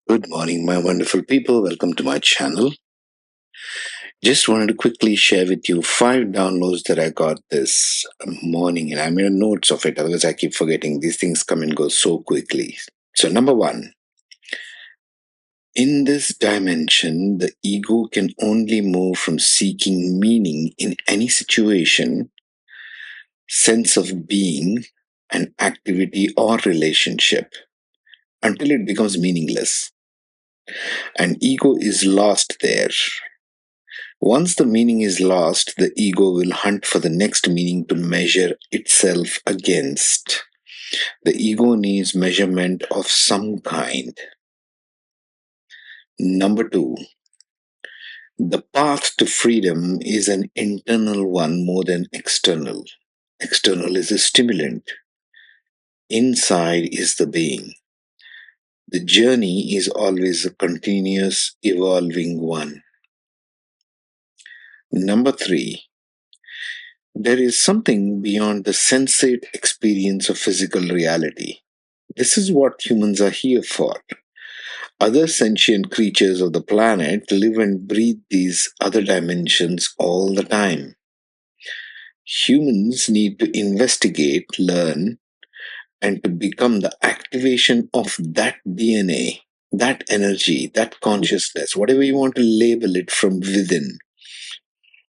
Good morning, my wonderful people. Welcome to my channel. Just wanted to quickly share with you 5 downloads that I got this morning, and I made notes of it. Otherwise, I keep forgetting. These things come and go so quickly. So, number one, in this dimension, the ego can only move from seeking meaning in any situation, sense of being, an activity, or relationship until it becomes meaningless. And ego is lost there. Once the meaning is lost, the ego will hunt for the next meaning to measure itself against. The ego needs measurement of some kind. Number two, the path to freedom is an internal one more than external. External is a stimulant, inside is the being. The journey is always a continuous, evolving one. Number three, there is something beyond the sensate experience of physical reality. This is what humans are here for. Other sentient creatures of the planet live and breathe these other dimensions all the time. Humans need to investigate, learn, and to become the activation of that DNA, that energy, that consciousness, whatever you want to label it from within,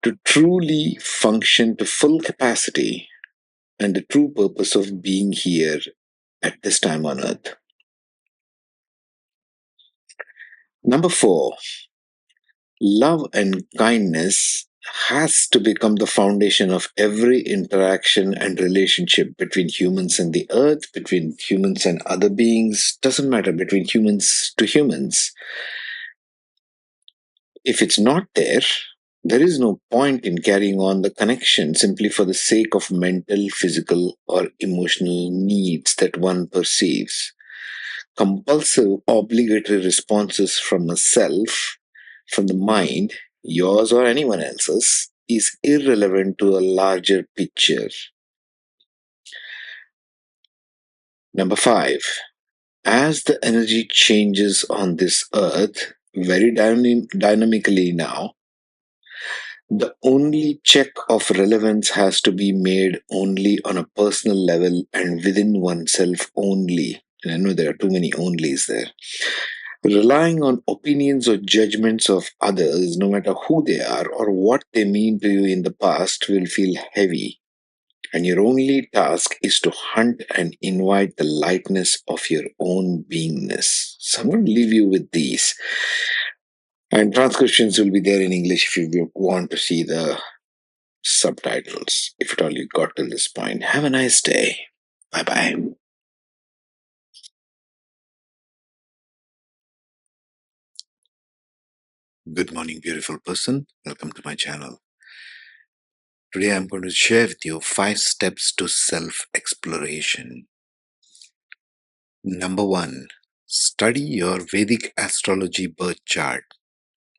to truly function to full capacity and the true purpose of being here at this time on earth. Number four, love and kindness has to become the foundation of every interaction and relationship between humans and the earth, between humans and other beings, doesn't matter, between humans to humans. If it's not there, there is no point in carrying on the connection simply for the sake of mental, physical, or emotional needs that one perceives. Compulsive, obligatory responses from a self, from the mind, yours or anyone else's, is irrelevant to a larger picture. Number five, as the energy changes on this earth very dynamically now, the only check of relevance has to be made only on a personal level and within oneself only. And I know there are too many onlys there. Relying on opinions or judgments of others, no matter who they are or what they mean to you in the past, will feel heavy. And your only task is to hunt and invite the lightness of your own beingness. So I'm going to leave you with these. And transcriptions will be there in English if you want to see the subtitles. If at all you got till this point, have a nice day. Bye bye. Good morning, beautiful person. Welcome to my channel. Today I'm going to share with you 5 steps to self exploration. Number 1, study your Vedic astrology birth chart,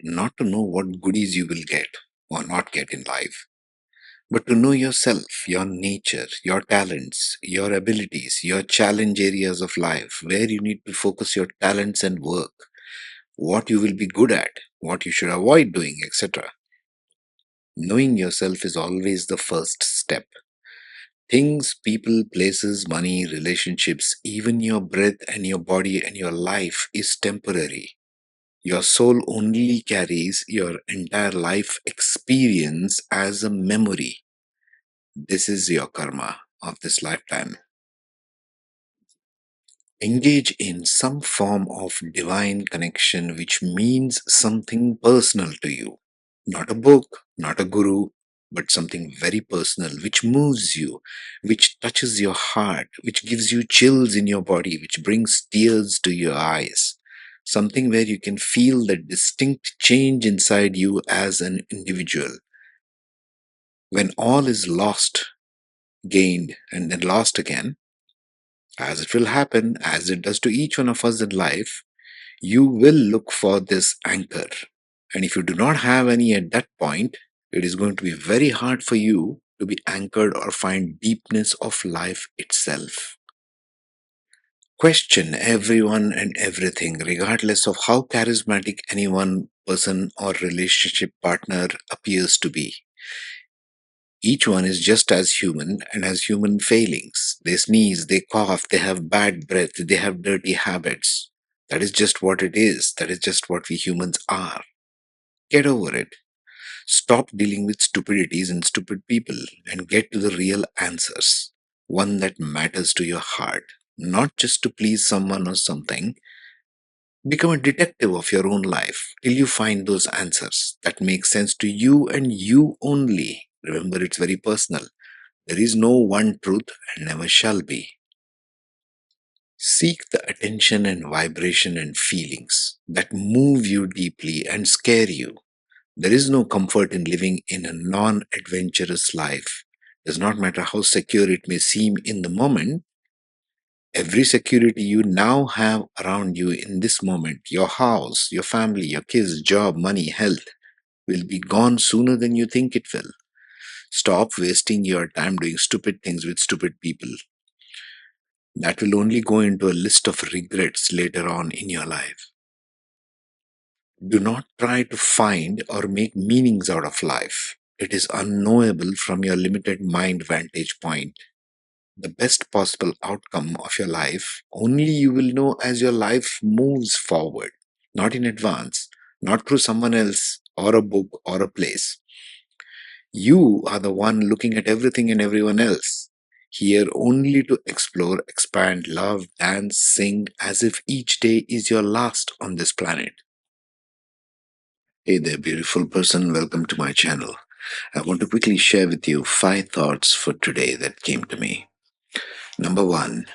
not to know what goodies you will get or not get in life, but to know yourself, your nature, your talents, your abilities, your challenge areas of life, where you need to focus your talents and work, what you will be good at, what you should avoid doing, etc. Knowing yourself is always the first step. Things, people, places, money, relationships, even your breath and your body and your life is temporary. Your soul only carries your entire life experience as a memory. This is your karma of this lifetime. Engage in some form of divine connection which means something personal to you. Not a book, not a guru, but something very personal which moves you, which touches your heart, which gives you chills in your body, which brings tears to your eyes. Something where you can feel the distinct change inside you as an individual. When all is lost, gained, and then lost again, as it will happen, as it does to each one of us in life, you will look for this anchor. And if you do not have any at that point, it is going to be very hard for you to be anchored or find deepness of life itself. Question everyone and everything, regardless of how charismatic any one person or relationship partner appears to be. Each one is just as human and has human failings. They sneeze, they cough, they have bad breath, they have dirty habits. That is just what it is. That is just what we humans are. Get over it. Stop dealing with stupidities and stupid people and get to the real answers. One that matters to your heart. Not just to please someone or something. Become a detective of your own life till you find those answers that make sense to you and you only. Remember, it's very personal. There is no one truth and never shall be. Seek the attention and vibration and feelings that move you deeply and scare you. There is no comfort in living in a non adventurous life. Does not matter how secure it may seem in the moment, every security you now have around you in this moment, your house, your family, your kids, job, money, health, will be gone sooner than you think it will. Stop wasting your time doing stupid things with stupid people. That will only go into a list of regrets later on in your life. Do not try to find or make meanings out of life. It is unknowable from your limited mind vantage point. The best possible outcome of your life only you will know as your life moves forward, not in advance, not through someone else or a book or a place. You are the one looking at everything and everyone else, here only to explore, expand, love, dance, sing as if each day is your last on this planet. Hey there, beautiful person. Welcome to my channel. I want to quickly share with you 5 thoughts for today that came to me. Number one,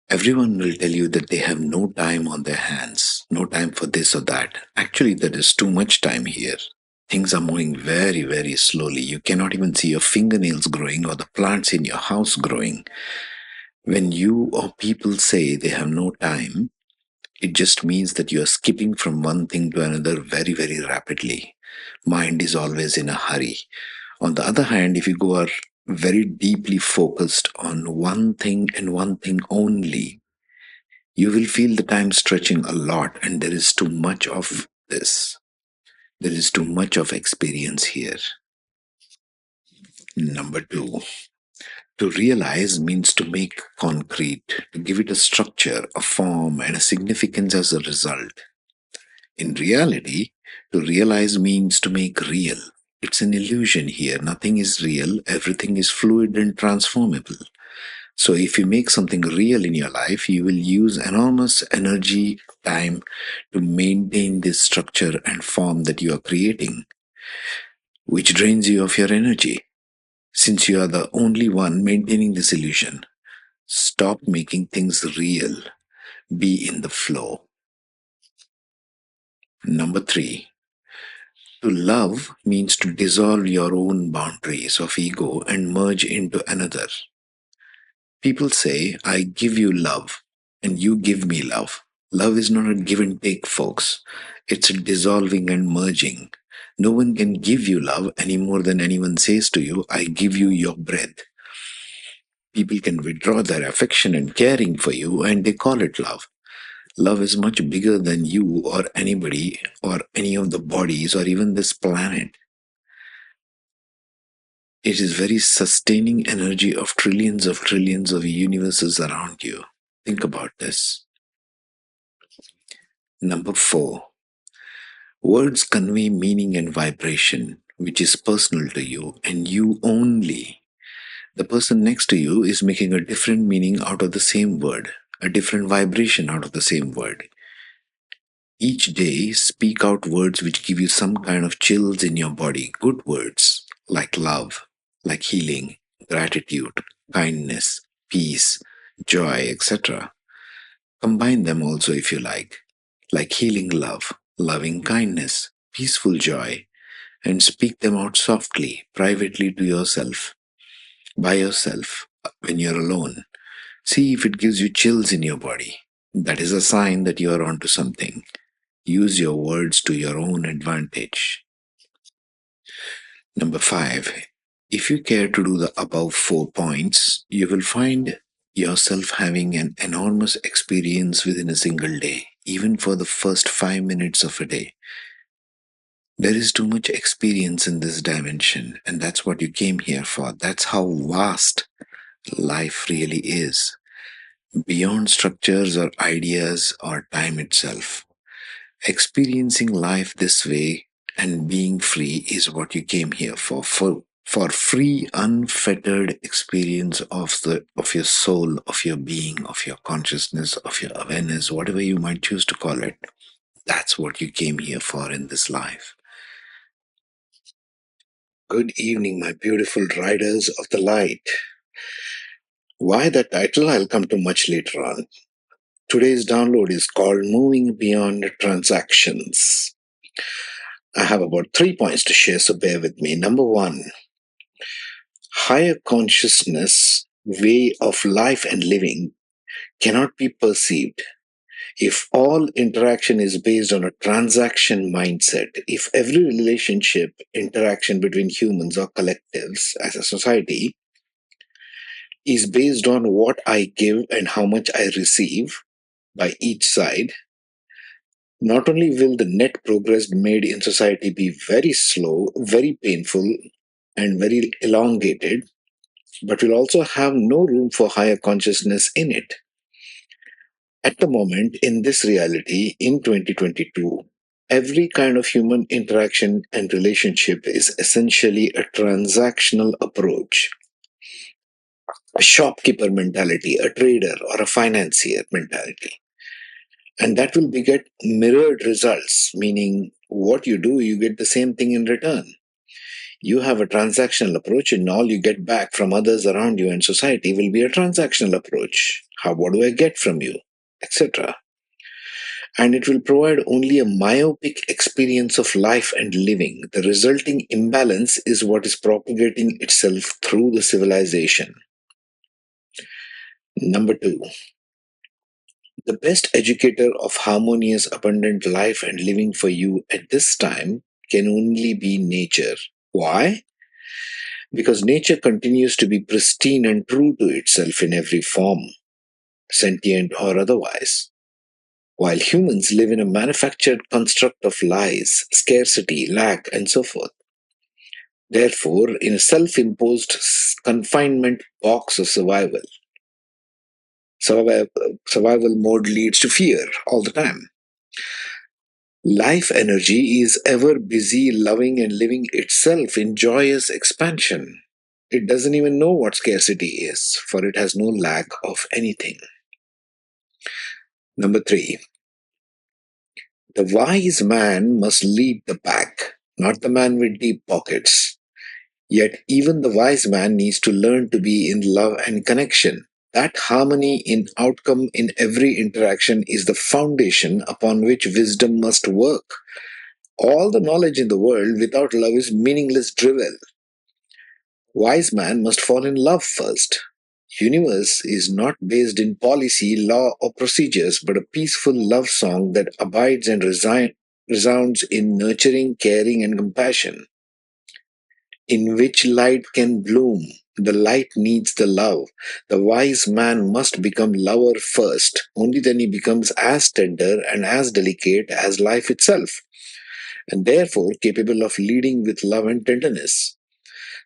everyone will tell you that they have no time on their hands, no time for this or that. Actually, there is too much time here. Things are moving very, very slowly. You cannot even see your fingernails growing or the plants in your house growing. When you or people say they have no time, it just means that you are skipping from one thing to another very, very rapidly. Mind is always in a hurry. On the other hand, if you go are very deeply focused on one thing and one thing only, you will feel the time stretching a lot, and there is too much of this. There is too much of experience here. Number two, to realize means to make concrete, to give it a structure, a form, and a significance as a result. In reality, to realize means to make real. It's an illusion here. Nothing is real, everything is fluid and transformable. So, if you make something real in your life, you will use enormous energy, time to maintain this structure and form that you are creating, which drains you of your energy. Since you are the only one maintaining this illusion, stop making things real. Be in the flow. Number three, to love means to dissolve your own boundaries of ego and merge into another. People say, I give you love and you give me love. Love is not a give and take, folks. It's a dissolving and merging. No one can give you love any more than anyone says to you, I give you your breath. People can withdraw their affection and caring for you and they call it love. Love is much bigger than you or anybody or any of the bodies or even this planet. It is very sustaining energy of trillions of universes around you. Think about this. Number four, words convey meaning and vibration, which is personal to you and you only. The person next to you is making a different meaning out of the same word, a different vibration out of the same word. Each day, speak out words which give you some kind of chills in your body. Good words like love, like healing, gratitude, kindness, peace, joy, etc. Combine them also if you like healing love, loving kindness, peaceful joy, and speak them out softly, privately to yourself, by yourself, when you're alone. See if it gives you chills in your body. That is a sign that you are onto something. Use your words to your own advantage. Number five, if you care to do the above 4 points, you will find yourself having an enormous experience within a single day, even for the first 5 minutes of a day. There is too much experience in this dimension, and that's what you came here for. That's how vast life really is, beyond structures or ideas or time itself. Experiencing life this way and being free is what you came here for free, unfettered experience of your soul, of your being, of your consciousness, of your awareness, whatever you might choose to call it. That's what you came here for in this life. Good evening, my beautiful riders of the light. Why the title I'll come to much later on. Today's download is called Moving Beyond Transactions. I have about 3 points to share, so bear with me. Number one, higher consciousness way of life and living cannot be perceived if all interaction is based on a transaction mindset. If every relationship, interaction between humans or collectives as a society is based on what I give and how much I receive by each side, not only will the net progress made in society be very slow, very painful, and very elongated, but will also have no room for higher consciousness in it. At the moment, in this reality, in 2022, every kind of human interaction and relationship is essentially a transactional approach, a shopkeeper mentality, a trader, or a financier mentality. And that will beget mirrored results, meaning what you do, you get the same thing in return. You have a transactional approach, and all you get back from others around you and society will be a transactional approach. What do I get from you? Etc. And it will provide only a myopic experience of life and living. The resulting imbalance is what is propagating itself through the civilization. Number two, the best educator of harmonious, abundant life and living for you at this time can only be nature. Why? Because nature continues to be pristine and true to itself in every form, sentient or otherwise, while humans live in a manufactured construct of lies, scarcity, lack, and so forth. Therefore, in a self imposed confinement box of survival, survival mode leads to fear all the time. Life energy is ever busy loving and living itself in joyous expansion. It doesn't even know what scarcity is, for it has no lack of anything. Number three, the wise man must lead the pack, not the man with deep pockets. Yet, even the wise man needs to learn to be in love and connection. That harmony in outcome in every interaction is the foundation upon which wisdom must work. All the knowledge in the world without love is meaningless drivel. Wise man must fall in love first. Universe is not based in policy, law, or procedures, but a peaceful love song that abides and resounds in nurturing, caring, and compassion. In which light can bloom. The light needs the love. The wise man must become lover first. Only then he becomes as tender and as delicate as life itself, and therefore capable of leading with love and tenderness.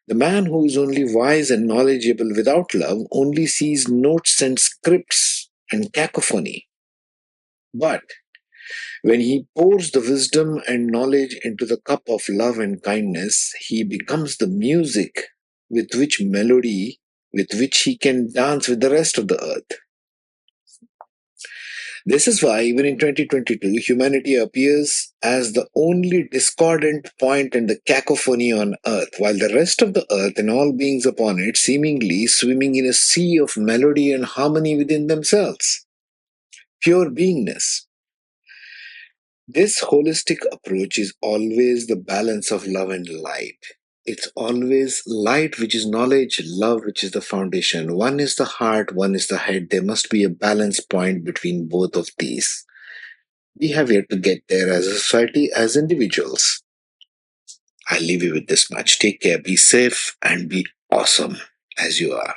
The man who is only wise and knowledgeable without love only sees notes and scripts and cacophony. But when he pours the wisdom and knowledge into the cup of love and kindness, he becomes the music with which melody, with which he can dance with the rest of the earth. This is why, even in 2022, humanity appears as the only discordant point in the cacophony on earth, while the rest of the earth and all beings upon it seemingly swimming in a sea of melody and harmony within themselves. Pure beingness. This holistic approach is always the balance of love and light. It's always light, which is knowledge, love, which is the foundation. One is the heart, one is the head. There must be a balance point between both of these. We have yet to get there as a society, as individuals. I leave you with this much. Take care, be safe, and be awesome as you are.